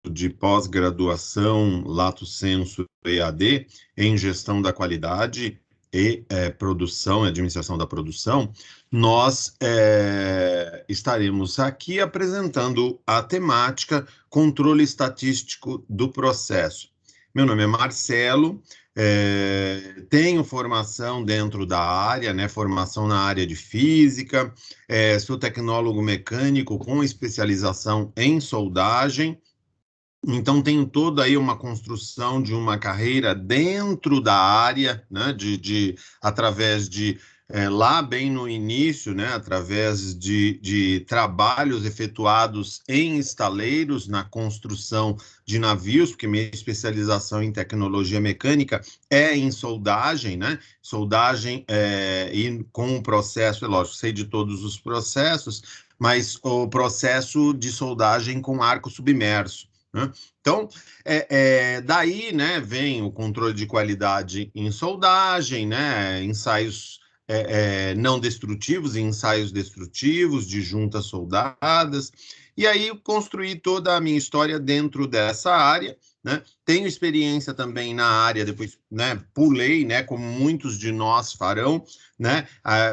de pós-graduação Lato Sensu EAD em gestão da qualidade e produção, administração da produção, nós estaremos aqui apresentando a temática controle estatístico do processo. Meu nome é Marcelo, tenho formação dentro da área, né, formação na área de física, sou tecnólogo mecânico com especialização em soldagem. Então, tenho toda aí uma construção de uma carreira dentro da área, né, através de, lá bem no início, né, através de trabalhos efetuados em estaleiros na construção de navios, porque minha especialização em tecnologia mecânica é em soldagem, né, soldagem e com o processo, é lógico, sei de todos os processos, mas o processo de soldagem com arco submerso. Então, daí, né, vem o controle de qualidade em soldagem, né, ensaios não destrutivos e ensaios destrutivos de juntas soldadas, e aí construí toda a minha história dentro dessa área, né, tenho experiência também na área, depois, né, pulei, né, como muitos de nós farão, né,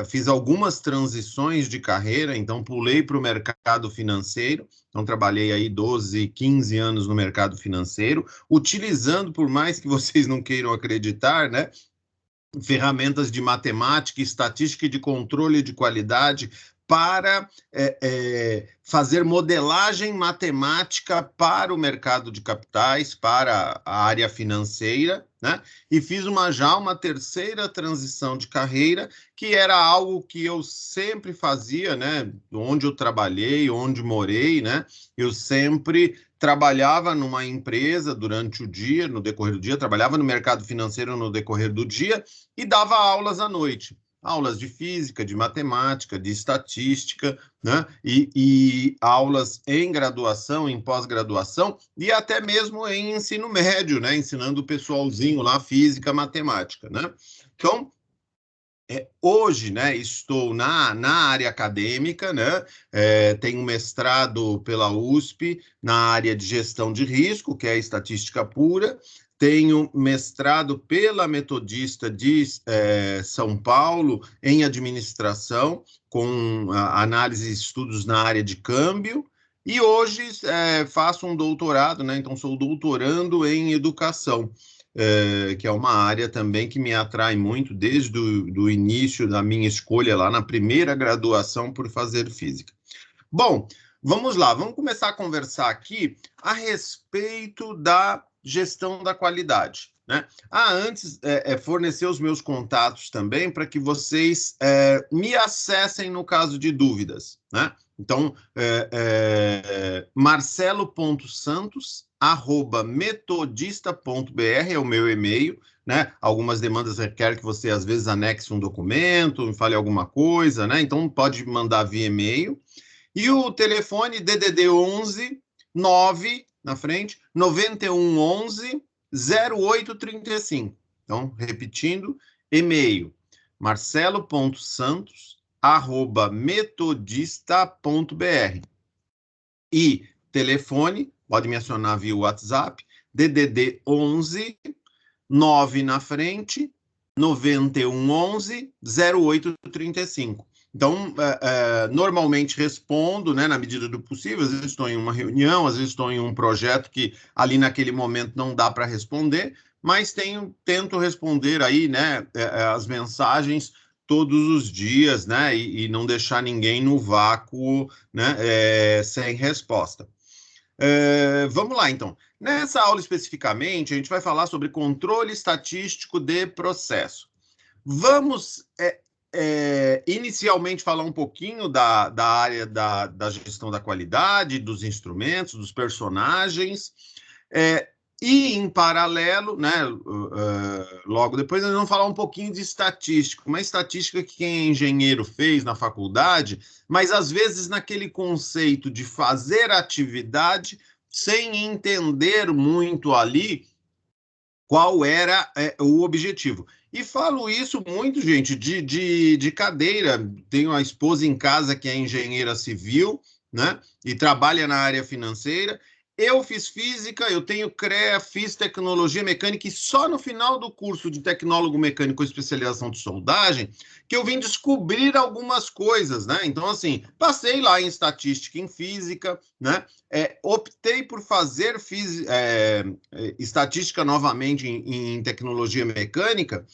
fiz algumas transições de carreira, então pulei para o mercado financeiro. Então, trabalhei aí 12, 15 anos no mercado financeiro, utilizando, por mais que vocês não queiram acreditar, né, ferramentas de matemática, estatística e de controle de qualidade para fazer modelagem matemática para o mercado de capitais, para a área financeira, né? E fiz já uma terceira transição de carreira, que era algo que eu sempre fazia, né? Onde eu trabalhei, onde morei, né? Eu sempre trabalhava numa empresa durante o dia, no decorrer do dia, trabalhava no mercado financeiro no decorrer do dia e dava aulas à noite. Aulas de física, de matemática, de estatística, né? E aulas em graduação, em pós-graduação e até mesmo em ensino médio, né? Ensinando o pessoalzinho lá física, matemática, né? Então, hoje, né, estou na área acadêmica, né, tenho mestrado pela USP na área de gestão de risco, que é estatística pura, tenho mestrado pela Metodista de São Paulo em administração, com análise e estudos na área de câmbio, e hoje faço um doutorado, né, então sou doutorando em educação. Que é uma área também que me atrai muito desde o início da minha escolha lá na primeira graduação por fazer física. Bom, vamos lá, vamos começar a conversar aqui a respeito da gestão da qualidade, né? Antes, fornecer os meus contatos também para que vocês me acessem no caso de dúvidas, né? Então, marcelo.santos@metodista.br é o meu e-mail, né? Algumas demandas requerem que você, às vezes, anexe um documento, me fale alguma coisa, né? Então, pode mandar via e-mail. E o telefone DDD 11 9 na frente, 91 11 0835. Então, repetindo, e-mail marcelo.santos@metodista.br. E telefone, pode me acionar via WhatsApp, DDD 11 9 na frente, 91 11 0835. Então, normalmente respondo, né, na medida do possível. Às vezes estou em uma reunião, às vezes estou em um projeto que ali naquele momento não dá para responder, mas tento responder aí, né, as mensagens todos os dias, né, e não deixar ninguém no vácuo, né, sem resposta. Vamos lá, então. Nessa aula especificamente, a gente vai falar sobre controle estatístico de processo. Vamos inicialmente falar um pouquinho da área da gestão da qualidade, dos instrumentos, dos personagens, e em paralelo, né, logo depois, nós vamos falar um pouquinho de estatística, uma estatística que quem é engenheiro fez na faculdade, mas às vezes naquele conceito de fazer atividade sem entender muito ali qual era o objetivo. E falo isso muito, gente, de cadeira. Tenho a esposa em casa que é engenheira civil, né? E trabalha na área financeira. eu fiz física, eu tenho CREA, fiz tecnologia mecânica, e só no final do curso de tecnólogo mecânico com especialização de soldagem que eu vim descobrir algumas coisas, né? Então, assim, passei lá em estatística, em física, né? Optei por fazer estatística novamente em tecnologia mecânica,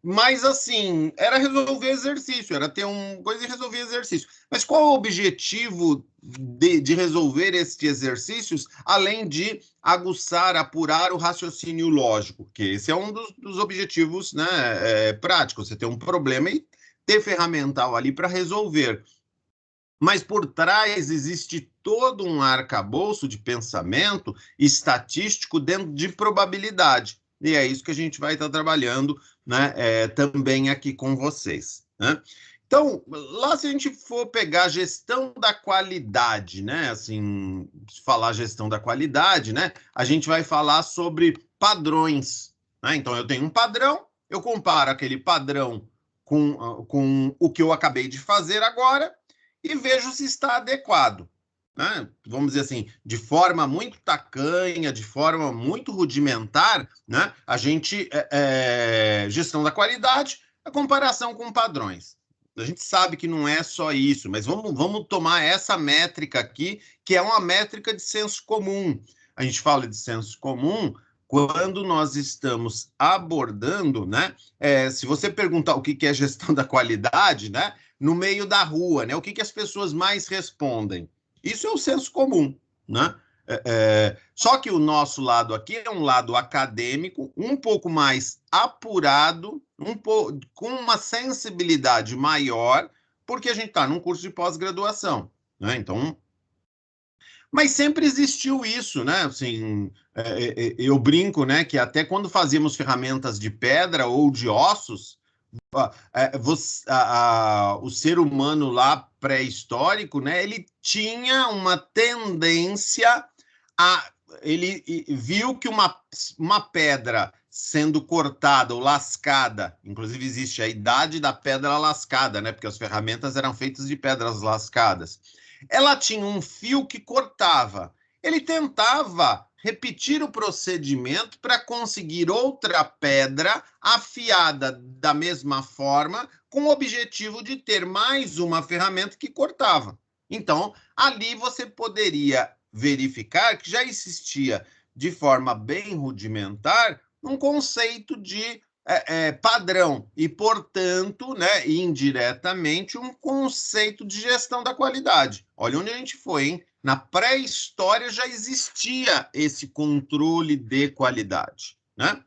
mas, assim, era resolver exercício, era ter uma coisa e resolver exercício. Mas qual é o objetivo de resolver esses exercícios, além de aguçar, apurar o raciocínio lógico? Que esse é um dos objetivos, né, práticos, você ter um problema e ter ferramental ali para resolver. Mas por trás existe todo um arcabouço de pensamento estatístico dentro de probabilidade. E é isso que a gente vai estar trabalhando, né, também aqui com vocês, né? Então, lá se a gente for pegar gestão da qualidade, né, assim, falar gestão da qualidade, né, a gente vai falar sobre padrões, né? Então, eu tenho um padrão, eu comparo aquele padrão com o que eu acabei de fazer agora, e vejo se está adequado, né? Vamos dizer assim, de forma muito tacanha, de forma muito rudimentar, né? A gente, gestão da qualidade, a comparação com padrões. A gente sabe que não é só isso, mas vamos tomar essa métrica aqui, que é uma métrica de senso comum. A gente fala de senso comum quando nós estamos abordando, né? Se você perguntar o que é gestão da qualidade, né? No meio da rua, né? O que as pessoas mais respondem? Isso é o senso comum, né? Só que o nosso lado aqui é um lado acadêmico, um pouco mais apurado, com uma sensibilidade maior, porque a gente está num curso de pós-graduação, né? Então, mas sempre existiu isso, né? Assim, eu brinco, né, que até quando fazíamos ferramentas de pedra ou de ossos, o ser humano lá pré-histórico, né, ele tinha uma tendência a... Ele viu que uma pedra sendo cortada ou lascada, inclusive existe a idade da pedra lascada, né, porque as ferramentas eram feitas de pedras lascadas. Ela tinha um fio que cortava. Ele tentava repetir o procedimento para conseguir outra pedra afiada da mesma forma, com o objetivo de ter mais uma ferramenta que cortava. Então, ali você poderia verificar que já existia, de forma bem rudimentar, um conceito de padrão e, portanto, né, indiretamente, um conceito de gestão da qualidade. Olha onde a gente foi, hein? Na pré-história já existia esse controle de qualidade, né?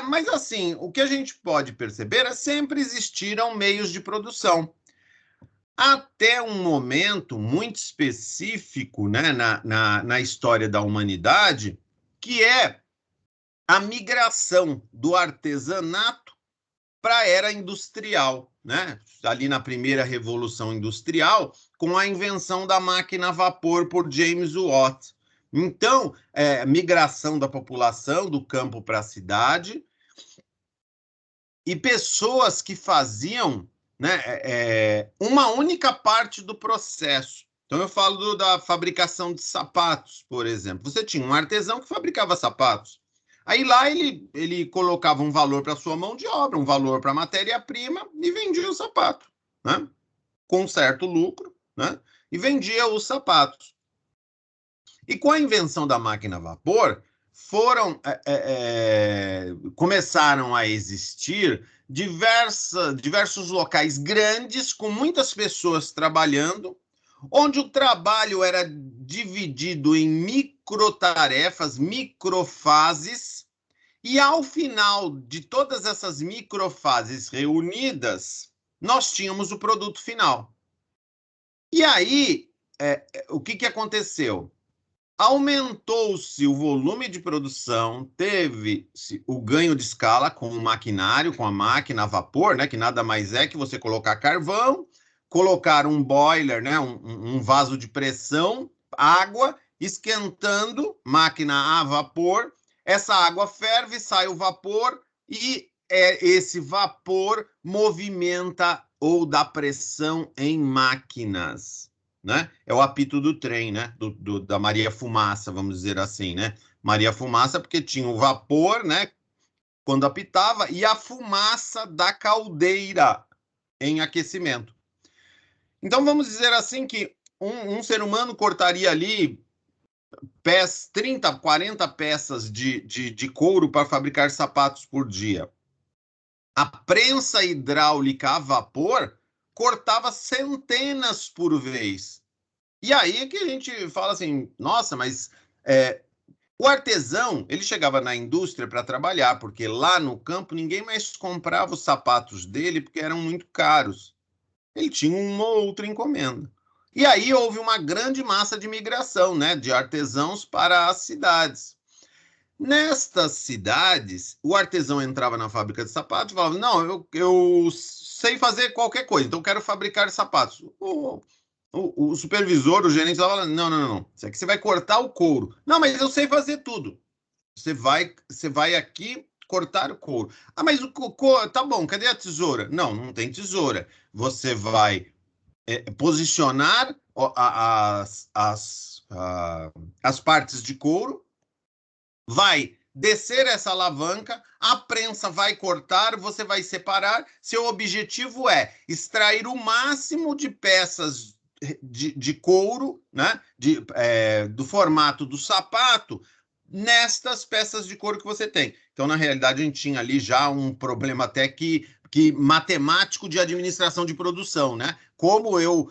Mas, assim, o que a gente pode perceber é que sempre existiram meios de produção. Até um momento muito específico, né, na história da humanidade, que é a migração do artesanato para a era industrial, né? Ali na primeira revolução industrial, com a invenção da máquina a vapor por James Watt. Então, migração da população do campo para a cidade e pessoas que faziam, né, uma única parte do processo. Então, eu falo da fabricação de sapatos, por exemplo. Você tinha um artesão que fabricava sapatos. Aí lá ele colocava um valor para a sua mão de obra, um valor para a matéria-prima e vendia o sapato, né? Com certo lucro, né? E vendia os sapatos. E com a invenção da máquina a vapor, começaram a existir diversos locais grandes, com muitas pessoas trabalhando, onde o trabalho era dividido em microtarefas, microfases, e ao final de todas essas microfases reunidas, nós tínhamos o produto final. E aí, o que aconteceu? Aumentou-se o volume de produção, teve-se o ganho de escala com o maquinário, com a máquina a vapor, né, que nada mais é que você colocar carvão, colocar um boiler, né, um vaso de pressão, água, esquentando, máquina a vapor, essa água ferve, sai o vapor e esse vapor movimenta ou dá pressão em máquinas. né? É o apito do trem, né? Da Maria Fumaça, vamos dizer assim, né? Maria Fumaça porque tinha o vapor, né? Quando apitava, e a fumaça da caldeira em aquecimento. Então, vamos dizer assim que um ser humano cortaria ali 30, 40 peças de couro para fabricar sapatos por dia. A prensa hidráulica a vapor cortava centenas por vez. E aí é que a gente fala assim, nossa, mas o artesão, ele chegava na indústria para trabalhar, porque lá no campo ninguém mais comprava os sapatos dele porque eram muito caros. Ele tinha uma ou outra encomenda. E aí houve uma grande massa de migração, né, de artesãos para as cidades. Nestas cidades, o artesão entrava na fábrica de sapatos e falava: Não, eu sei fazer qualquer coisa, então eu quero fabricar sapatos. O supervisor, o gerente, falava: Não, não, não, isso aqui você vai cortar o couro. Não, mas eu sei fazer tudo. Você vai aqui cortar o couro. Ah, mas tá bom, cadê a tesoura? Não, não tem tesoura. Você vai posicionar as partes de couro, vai descer essa alavanca, a prensa vai cortar, você vai separar. Seu objetivo é extrair o máximo de peças de couro, né? Do formato do sapato, nestas peças de couro que você tem. Então, na realidade, a gente tinha ali já um problema até que matemático de administração de produção, né? Como eu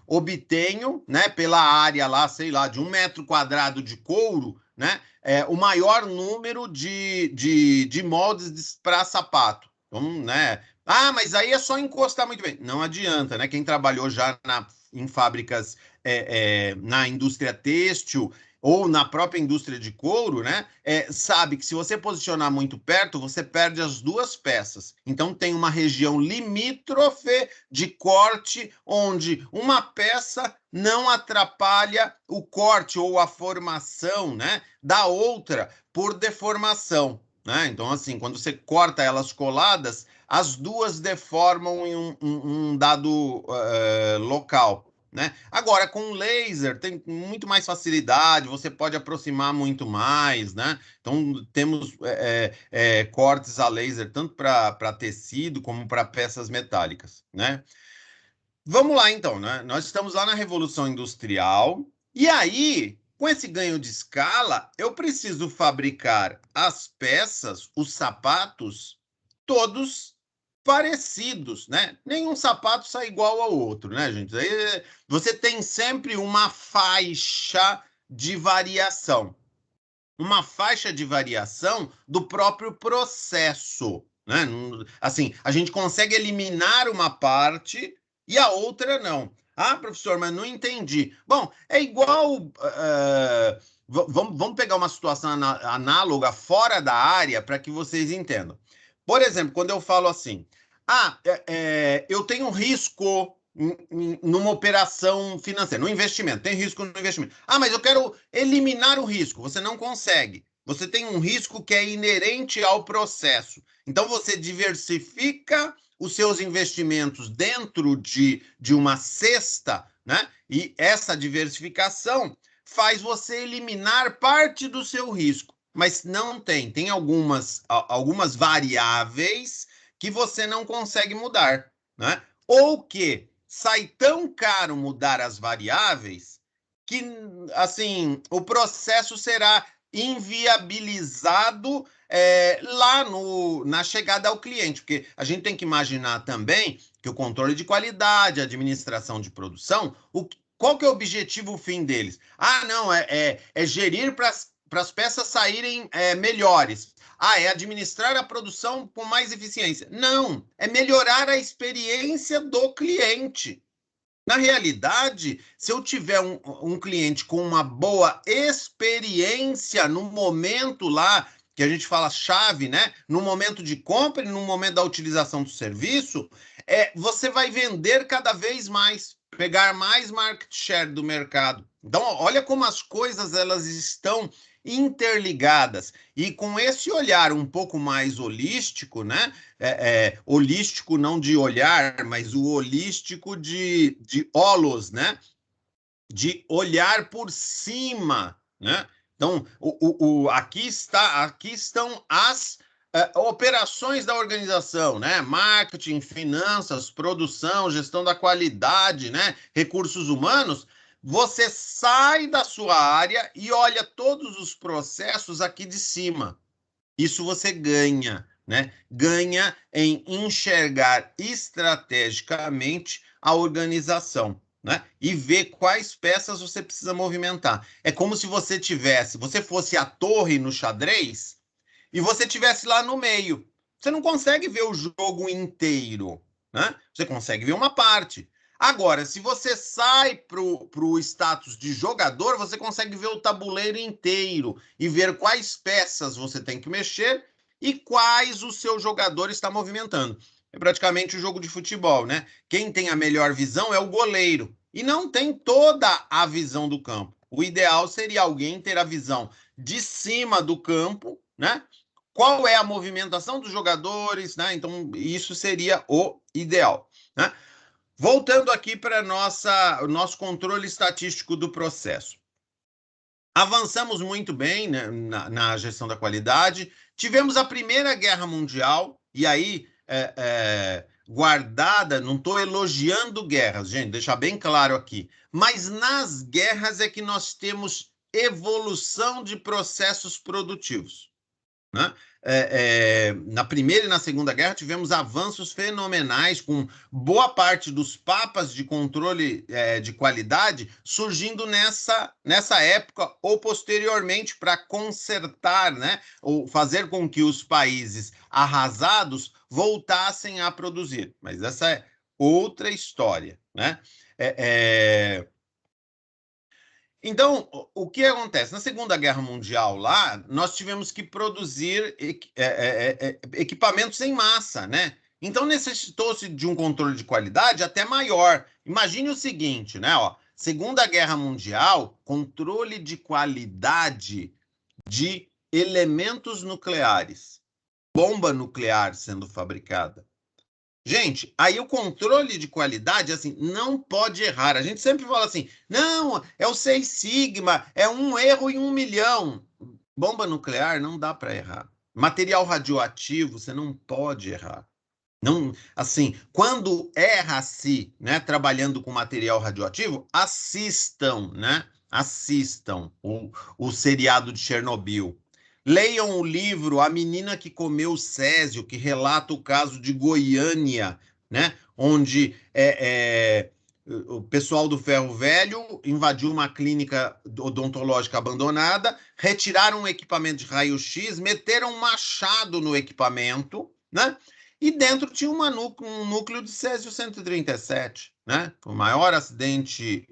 obtenho, né, pela área lá, sei lá, de 1 metro quadrado de couro, né, o maior número de moldes para sapato. Então, né? Ah, mas aí é só encostar muito bem. Não adianta, né? Quem trabalhou já em fábricas, na indústria têxtil ou na própria indústria de couro, né, sabe que se você posicionar muito perto, você perde as duas peças. Então, tem uma região limítrofe de corte, onde uma peça não atrapalha o corte ou a formação, né, da outra por deformação. Né? Então, assim, quando você corta elas coladas, as duas deformam em um dado local. Né? Agora, com laser tem muito mais facilidade, você pode aproximar muito mais, né? Então, temos cortes a laser tanto para tecido como para peças metálicas, né? Vamos lá, então, né? Nós estamos lá na Revolução Industrial, e aí, com esse ganho de escala, eu preciso fabricar as peças, os sapatos, todos parecidos, né? Nenhum sapato sai igual ao outro, né, gente? Aí você tem sempre uma faixa de variação. Uma faixa de variação do próprio processo, né? Assim, a gente consegue eliminar uma parte e a outra não. Ah, professor, mas não entendi. Bom, é igual. Vamos pegar uma situação análoga fora da área para que vocês entendam. Por exemplo, quando eu falo assim, eu tenho risco numa operação financeira, no investimento, tem risco no investimento. Ah, mas eu quero eliminar o risco. Você não consegue. Você tem um risco que é inerente ao processo. Então, você diversifica os seus investimentos dentro de uma cesta, né? E essa diversificação faz você eliminar parte do seu risco. Mas não tem. Tem algumas variáveis que você não consegue mudar, né? Ou que sai tão caro mudar as variáveis que, assim, o processo será inviabilizado lá na chegada ao cliente, porque a gente tem que imaginar também que o controle de qualidade, a administração de produção, qual que é o objetivo fim deles? Ah, não, é gerir para as peças saírem melhores. Ah, é administrar a produção com mais eficiência. Não, é melhorar a experiência do cliente. Na realidade, se eu tiver um cliente com uma boa experiência no momento lá, que a gente fala chave, né? No momento de compra e no momento da utilização do serviço, você vai vender cada vez mais. pegar mais market share do mercado. Então, olha como as coisas elas estão interligadas. E com esse olhar um pouco mais holístico, né? Holístico não de olhar, mas o holístico de holos, né? De olhar por cima, né? Então, aqui estão as operações da organização, né? Marketing, finanças, produção, gestão da qualidade, né? Recursos humanos. Você sai da sua área e olha todos os processos aqui de cima. Isso você ganha, né? Ganha em enxergar estrategicamente a organização, né? E ver quais peças você precisa movimentar. É como se você fosse a torre no xadrez e você tivesse lá no meio. Você não consegue ver o jogo inteiro, né? Você consegue ver uma parte. Agora, se você sai para o status de jogador, você consegue ver o tabuleiro inteiro e ver quais peças você tem que mexer e quais o seu jogador está movimentando. É praticamente o jogo de futebol, né? Quem tem a melhor visão é o goleiro e não tem toda a visão do campo. O ideal seria alguém ter a visão de cima do campo, né? Qual é a movimentação dos jogadores, né? Então, isso seria o ideal, né? Voltando aqui para o nosso controle estatístico do processo. Avançamos muito bem, né, na gestão da qualidade. Tivemos a Primeira Guerra Mundial, e aí, guardada, não estou elogiando guerras, gente, deixar bem claro aqui, mas nas guerras é que nós temos evolução de processos produtivos, né? Na Primeira e na Segunda Guerra tivemos avanços fenomenais, com boa parte dos papas de controle de qualidade surgindo nessa época ou posteriormente para consertar, né, ou fazer com que os países arrasados voltassem a produzir. Mas essa é outra história, né? Então, o que acontece? Na Segunda Guerra Mundial, lá, nós tivemos que produzir equipamentos em massa, né? Então, necessitou-se de um controle de qualidade até maior. Imagine o seguinte, né? Ó, Segunda Guerra Mundial, controle de qualidade de elementos nucleares, bomba nuclear sendo fabricada. Gente, aí o controle de qualidade, assim, não pode errar. A gente sempre fala assim, não, é o 6 sigma, é um erro em 1 milhão. Bomba nuclear não dá para errar. Material radioativo, você não pode errar. Não, assim, quando erra-se, né, trabalhando com material radioativo, assistam, né? Assistam o seriado de Chernobyl. Leiam o livro A Menina que Comeu Césio, que relata o caso de Goiânia, né? Onde o pessoal do Ferro Velho invadiu uma clínica odontológica abandonada, retiraram um equipamento de raio-x, meteram um machado no equipamento, né? E dentro tinha um núcleo de Césio 137, né? O maior acidente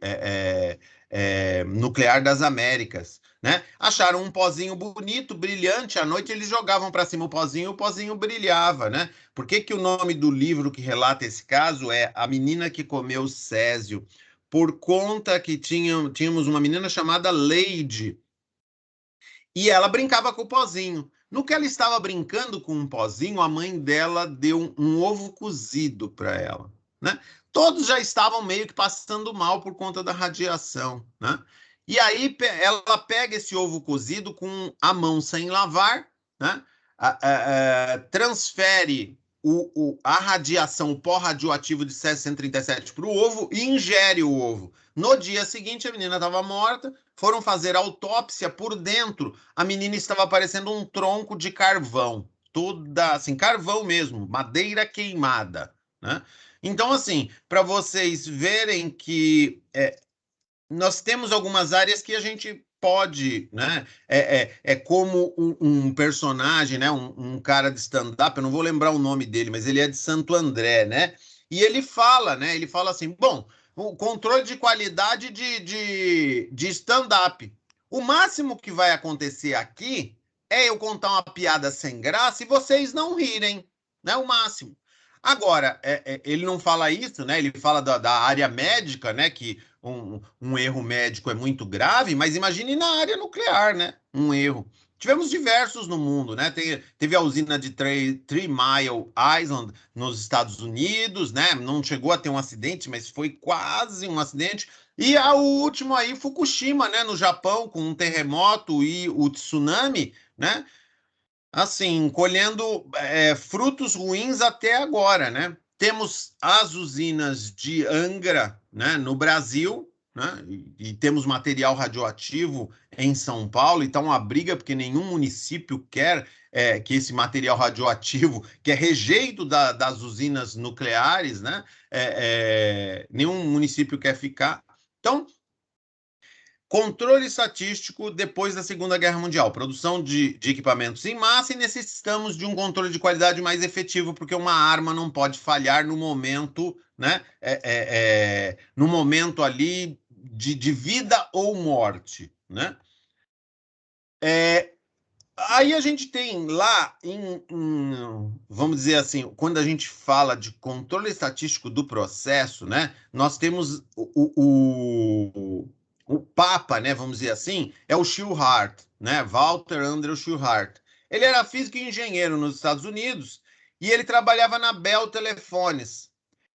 nuclear das Américas, né? Acharam um pozinho bonito, brilhante, à noite eles jogavam para cima o pozinho brilhava, né? Por que que o nome do livro que relata esse caso é A Menina que Comeu Césio? Por conta que tínhamos uma menina chamada Leide, e ela brincava com o pozinho. No que ela estava brincando com um pozinho, a mãe dela deu um ovo cozido para ela, né? Todos já estavam meio que passando mal por conta da radiação, né? E aí ela pega esse ovo cozido com a mão sem lavar, né? Transfere a radiação, o pó radioativo de Césio 137 para o ovo e ingere o ovo. No dia seguinte, a menina estava morta, foram fazer autópsia por dentro. A menina estava parecendo um tronco de carvão, toda assim, carvão mesmo, madeira queimada, né? Então, assim, para vocês verem que nós temos algumas áreas que a gente pode, né? Como um personagem, né? Um cara de stand-up, eu não vou lembrar o nome dele, mas ele é de Santo André, né? E ele fala, né? Ele fala assim: bom, o controle de qualidade de stand-up. O máximo que vai acontecer aqui é eu contar uma piada sem graça e vocês não rirem, né? O máximo. Agora, ele não fala isso, né? Ele fala da área médica, né? Que um erro médico é muito grave, mas imagine na área nuclear, né? Um erro. Tivemos diversos no mundo, né? Teve a usina de Three Mile Island nos Estados Unidos, né? Não chegou a ter um acidente, mas foi quase um acidente. E o último aí, Fukushima, né? No Japão, com um terremoto e o tsunami, né? Assim, colhendo frutos ruins até agora, né? Temos as usinas de Angra, né, no Brasil, né? E temos material radioativo em São Paulo, e está uma briga porque nenhum município quer que esse material radioativo, que é rejeito das usinas nucleares, né? Nenhum município quer ficar. Então, controle estatístico depois da Segunda Guerra Mundial, produção de equipamentos em massa, e necessitamos de um controle de qualidade mais efetivo, porque uma arma não pode falhar no momento, né? No momento ali de vida ou morte, né? É, Aí a gente tem lá, vamos dizer assim, quando a gente fala de controle estatístico do processo, né, nós temos o Papa, né, vamos dizer assim, é o Shewhart, né, Walter Andrew Shewhart. Ele era físico e engenheiro nos Estados Unidos e ele trabalhava na Bell Telefones.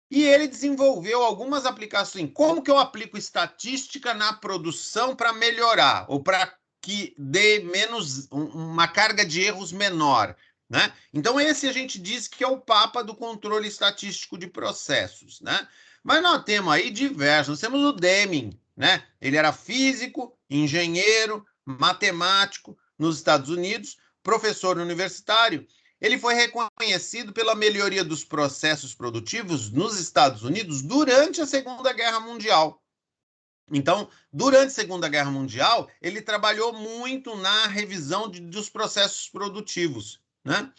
E ele desenvolveu algumas aplicações. Como que eu aplico estatística na produção para melhorar ou para que dê menos uma carga de erros menor, né? Então esse a gente diz que é o papa do controle estatístico de processos, né? Mas nós temos aí diversos. Nós temos o Deming, né? Ele era físico, engenheiro, matemático nos Estados Unidos, professor universitário. Ele foi reconhecido pela melhoria dos processos produtivos nos Estados Unidos durante a Segunda Guerra Mundial. Então, durante a Segunda Guerra Mundial, ele trabalhou muito na revisão dos processos produtivos, né?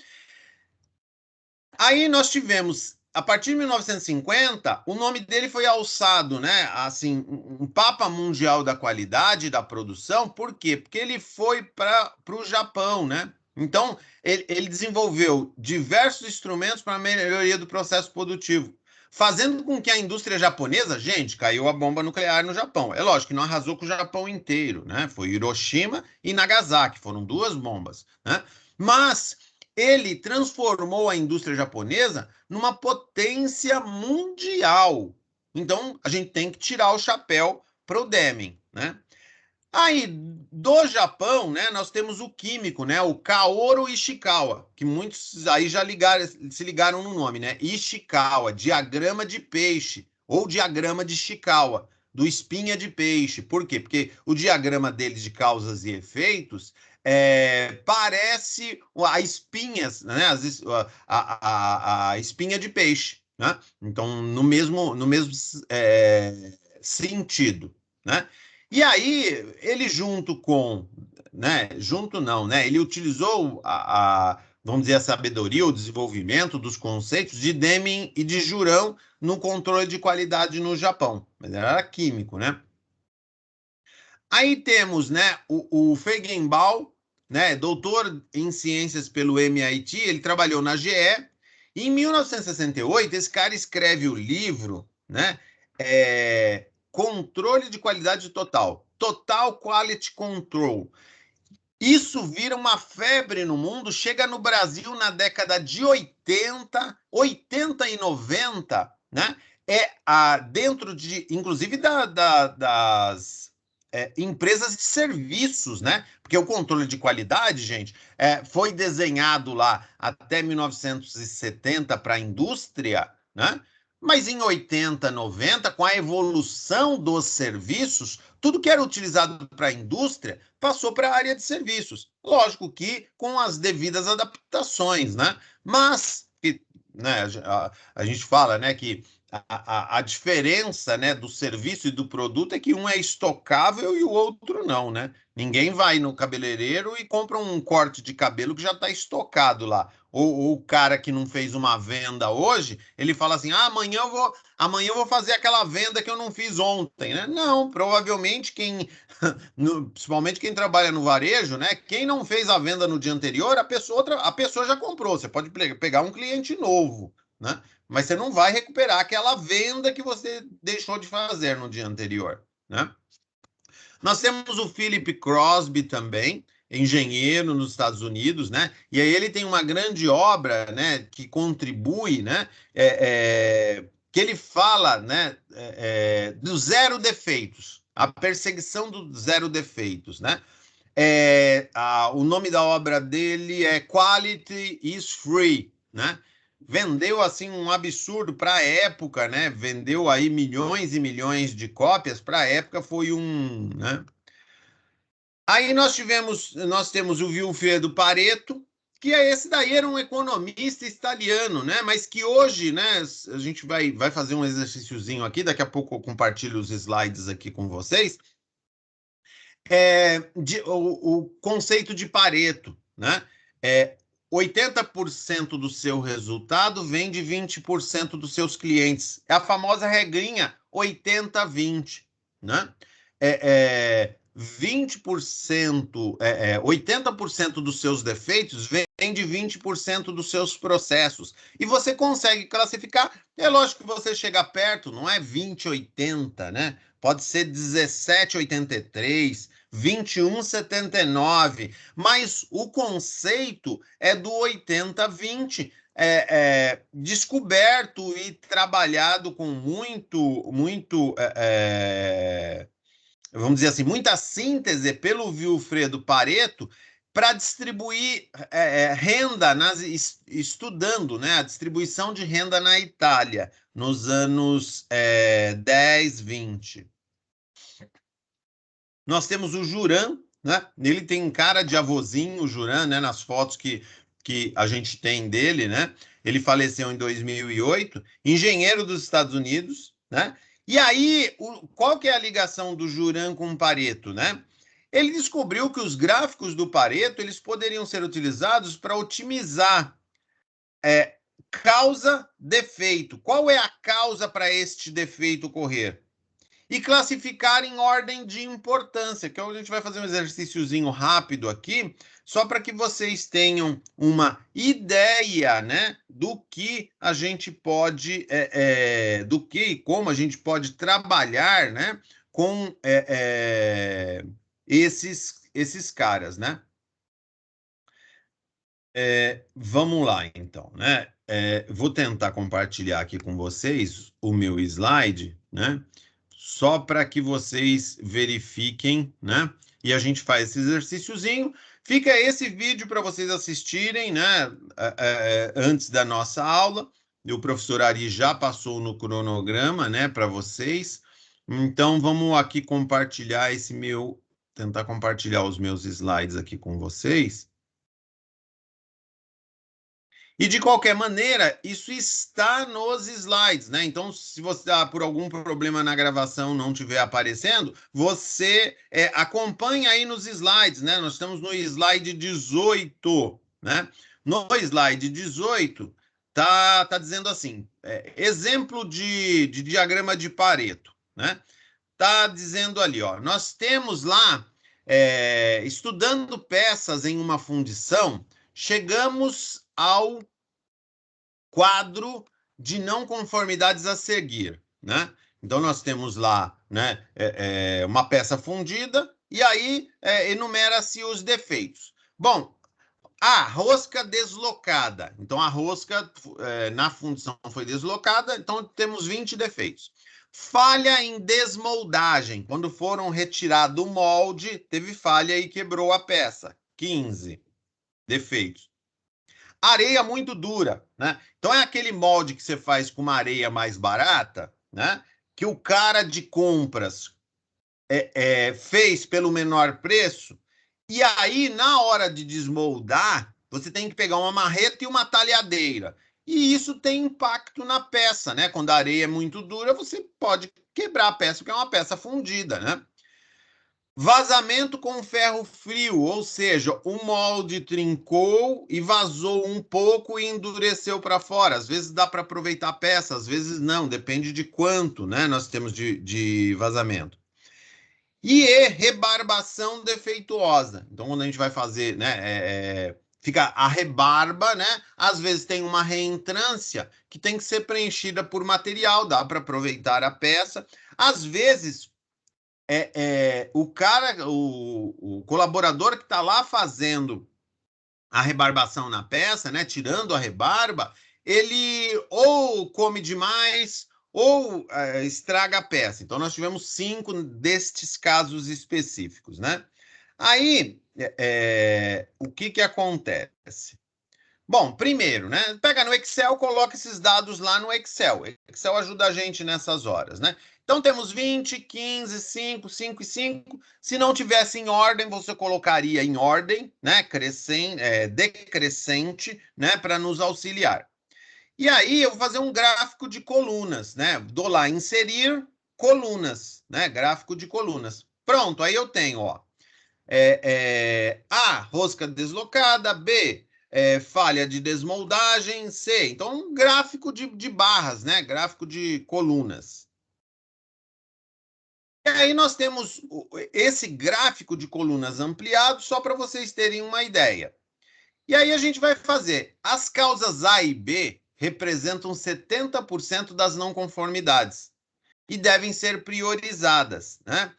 Aí nós tivemos, a partir de 1950, o nome dele foi alçado, né? Assim, um Papa Mundial da Qualidade da Produção. Por quê? Porque ele foi para o Japão, né? Então, ele desenvolveu diversos instrumentos para a melhoria do processo produtivo, fazendo com que a indústria japonesa, gente, caiu a bomba nuclear no Japão. É lógico que não arrasou com o Japão inteiro, né? Foi Hiroshima e Nagasaki, foram duas bombas, né? Mas ele transformou a indústria japonesa numa potência mundial. Então, a gente tem que tirar o chapéu para o Deming, né? Aí, do Japão, né, nós temos o químico, né, o Kaoru Ishikawa, que muitos aí já se ligaram no nome, né? Ishikawa, diagrama de peixe, ou diagrama de Ishikawa, do espinha de peixe. Por quê? Porque o diagrama dele de causas e efeitos parece a espinhas, né? A espinha de peixe, né? Então, no mesmo sentido, né? E aí, ele junto com, né, junto não, né, ele utilizou vamos dizer, a sabedoria, o desenvolvimento dos conceitos de Deming e de Jurão no controle de qualidade no Japão. Mas ele era químico, né? Aí temos, né, o Feigenbaum, né, doutor em ciências pelo MIT, ele trabalhou na GE. E em 1968, esse cara escreve o livro, né, Controle de Qualidade Total, Total Quality Control. Isso vira uma febre no mundo, chega no Brasil na década de 80 e 90, né? Dentro de, inclusive, das empresas de serviços, né? Porque o controle de qualidade, gente, foi desenhado lá até 1970 para a indústria, né? Mas em 80, 90, com a evolução dos serviços, tudo que era utilizado para a indústria passou para a área de serviços. Lógico que com as devidas adaptações, né? Mas, né, a gente fala, né, que a diferença, né, do serviço e do produto é que um é estocável e o outro não, né? Ninguém vai no cabeleireiro e compra um corte de cabelo que já está estocado lá. Ou o cara que não fez uma venda hoje, ele fala assim: amanhã eu vou fazer aquela venda que eu não fiz ontem, né? Não, provavelmente principalmente quem trabalha no varejo, né? Quem não fez a venda no dia anterior, a pessoa já comprou. Você pode pegar um cliente novo, né? Mas você não vai recuperar aquela venda que você deixou de fazer no dia anterior, né? Nós temos o Philip Crosby também, engenheiro nos Estados Unidos, né? E aí ele tem uma grande obra, né, que contribui, né, que ele fala, né, do zero defeitos, a perseguição do zero defeitos, né? O nome da obra dele é Quality is Free, né? Vendeu assim um absurdo para a época, né? Vendeu aí milhões e milhões de cópias para a época, foi um, né? Aí nós temos o Vilfredo Pareto, que esse daí era um economista italiano, né? Mas que hoje, né? A gente vai fazer um exercíciozinho aqui, daqui a pouco eu compartilho os slides aqui com vocês. O conceito de Pareto, né? 80% do seu resultado vem de 20% dos seus clientes. É a famosa regrinha 80-20, né? 80% dos seus defeitos vem de 20% dos seus processos. E você consegue classificar. É lógico que você chega perto, não é 20-80, né? Pode ser 17-83, 21-79, mas o conceito é do 80-20, descoberto e trabalhado com muito, vamos dizer assim, muita síntese pelo Vilfredo Pareto para distribuir renda, estudando, né, a distribuição de renda na Itália nos anos 10, 20. Nós temos o Juran, né? Ele tem cara de avozinho, o Juran, né? Nas fotos que a gente tem dele, né? Ele faleceu em 2008, engenheiro dos Estados Unidos, né? E aí, qual que é a ligação do Juran com o Pareto, né? Ele descobriu que os gráficos do Pareto eles poderiam ser utilizados para otimizar causa-defeito. Qual é a causa para este defeito ocorrer? E classificar em ordem de importância, que a gente vai fazer um exercíciozinho rápido aqui, só para que vocês tenham uma ideia, né, do que a gente pode, do que e como a gente pode trabalhar, né, com esses caras, né? Vamos lá, então, né? Vou tentar compartilhar aqui com vocês o meu slide, né? Só para que vocês verifiquem, né? E a gente faz esse exercíciozinho. Fica esse vídeo para vocês assistirem, né? Antes da nossa aula. O professor Ari já passou no cronograma, né? Para vocês. Então, vamos aqui compartilhar tentar compartilhar os meus slides aqui com vocês. E, de qualquer maneira, isso está nos slides, né? Então, se você, por algum problema na gravação não estiver aparecendo, você acompanha aí nos slides, né? Nós estamos no slide 18, né? No slide 18, tá dizendo assim, exemplo de diagrama de Pareto, né? Tá dizendo ali, ó, nós temos lá, estudando peças em uma fundição, chegamos ao quadro de não conformidades a seguir, né? Então, nós temos lá, né, uma peça fundida e aí enumera-se os defeitos. Bom, a rosca deslocada. Então, a rosca na fundição foi deslocada, então temos 20 defeitos. Falha em desmoldagem. Quando foram retirado o molde, teve falha e quebrou a peça. 15 defeitos. Areia muito dura, né? Então é aquele molde que você faz com uma areia mais barata, né? Que o cara de compras fez pelo menor preço, e aí, na hora de desmoldar, você tem que pegar uma marreta e uma talhadeira. E isso tem impacto na peça, né? Quando a areia é muito dura, você pode quebrar a peça, porque é uma peça fundida, né? Vazamento com ferro frio, ou seja, o molde trincou e vazou um pouco e endureceu para fora. Às vezes dá para aproveitar a peça, às vezes não, depende de quanto, né, nós temos de vazamento. E rebarbação defeituosa. Então, quando a gente vai fazer, né, fica a rebarba, né? Às vezes tem uma reentrância que tem que ser preenchida por material, dá para aproveitar a peça. Às vezes, o colaborador que está lá fazendo a rebarbação na peça, né? Tirando a rebarba, ele ou come demais ou estraga a peça. Então, nós tivemos 5 destes casos específicos, né? Aí, o que acontece? Bom, primeiro, né? Pega no Excel, coloca esses dados lá no Excel. Excel ajuda a gente nessas horas, né? Então temos 20, 15, 5, 5 e 5. Se não tivesse em ordem, você colocaria em ordem, né? Decrescente, né? Para nos auxiliar. E aí eu vou fazer um gráfico de colunas, né? Dou lá inserir colunas, né? Gráfico de colunas. Pronto, aí eu tenho, ó. A, rosca deslocada, B, falha de desmoldagem, C. Então, um gráfico de barras, né? Gráfico de colunas. E aí nós temos esse gráfico de colunas ampliado, só para vocês terem uma ideia. E aí a gente vai fazer. As causas A e B representam 70% das não conformidades e devem ser priorizadas, né?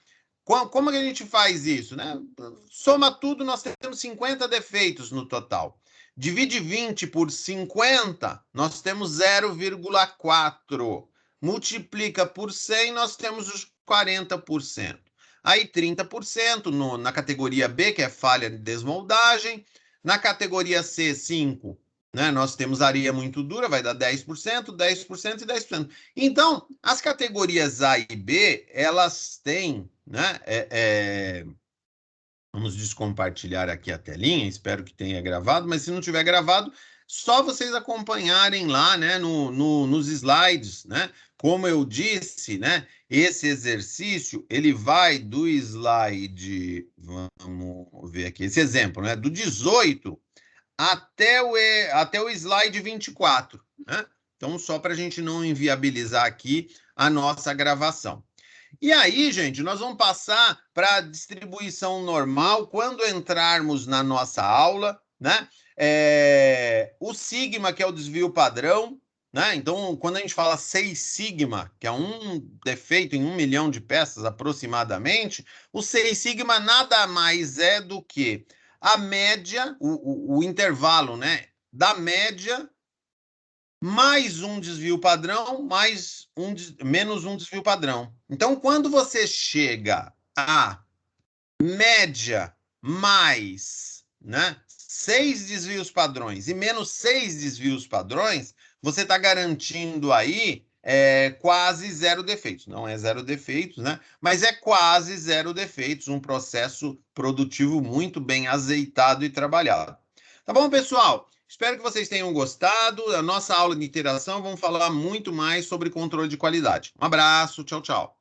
Como que a gente faz isso, né? Soma tudo, nós temos 50 defeitos no total. Divide 20 por 50, nós temos 0,4. Multiplica por 100, nós temos os 40%. Aí 30% na categoria B, que é falha de desmoldagem. Na categoria C, 5, né? Nós temos areia muito dura, vai dar 10%, 10% e 10%. Então, as categorias A e B, elas têm, né? Vamos descompartilhar aqui a telinha, espero que tenha gravado, mas se não tiver gravado, só vocês acompanharem lá, né, nos slides, né? Como eu disse, né, esse exercício, ele vai do slide, vamos ver aqui, esse exemplo, né, do 18 até o slide 24, né? Então, só para a gente não inviabilizar aqui a nossa gravação. E aí, gente, nós vamos passar para a distribuição normal quando entrarmos na nossa aula, né? O sigma, que é o desvio padrão, né? Então, quando a gente fala 6 sigma, que é um defeito em 1 milhão de peças aproximadamente, o 6 sigma nada mais é do que a média, o intervalo, né? Da média mais um desvio padrão, menos um desvio padrão. Então, quando você chega a média mais, né, 6 desvios padrões e menos 6 desvios padrões, você está garantindo aí quase zero defeitos. Não é zero defeitos, né? Mas é quase zero defeitos, um processo produtivo muito bem azeitado e trabalhado. Tá bom, pessoal? Espero que vocês tenham gostado. A nossa aula de interação vamos falar muito mais sobre controle de qualidade. Um abraço, tchau, tchau.